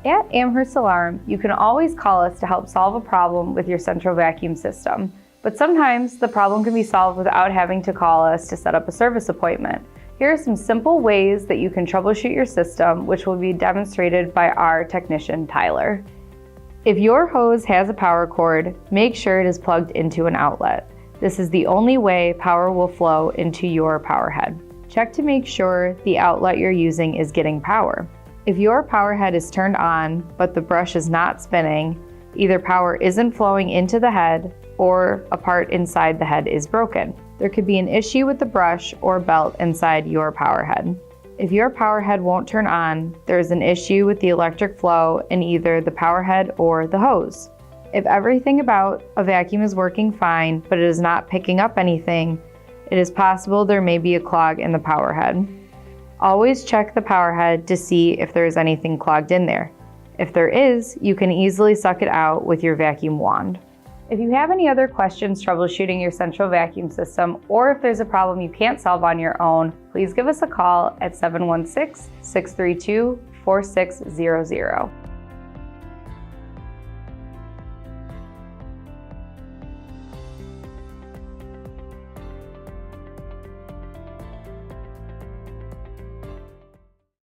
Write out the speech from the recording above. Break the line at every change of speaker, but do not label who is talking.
At Amherst Alarm, you can always call us to help solve a problem with your central vacuum system. But sometimes the problem can be solved without having to call us to set up a service appointment. Here are some simple ways that you can troubleshoot your system, which will be demonstrated by our technician, Tyler. If your hose has a power cord, make sure it is plugged into an outlet. This is the only way power will flow into your power head. Check to make sure the outlet you're using is getting power. If your power head is turned on, but the brush is not spinning, either power isn't flowing into the head or a part inside the head is broken. There could be an issue with the brush or belt inside your power head. If your power head won't turn on, there is an issue with the electric flow in either the power head or the hose. If everything about a vacuum is working fine, but it is not picking up anything, it is possible there may be a clog in the power head. Always check the power head to see if there is anything clogged in there. If there is, you can easily suck it out with your vacuum wand. If you have any other questions troubleshooting your central vacuum system, or if there's a problem you can't solve on your own, please give us a call at 716-632-4600.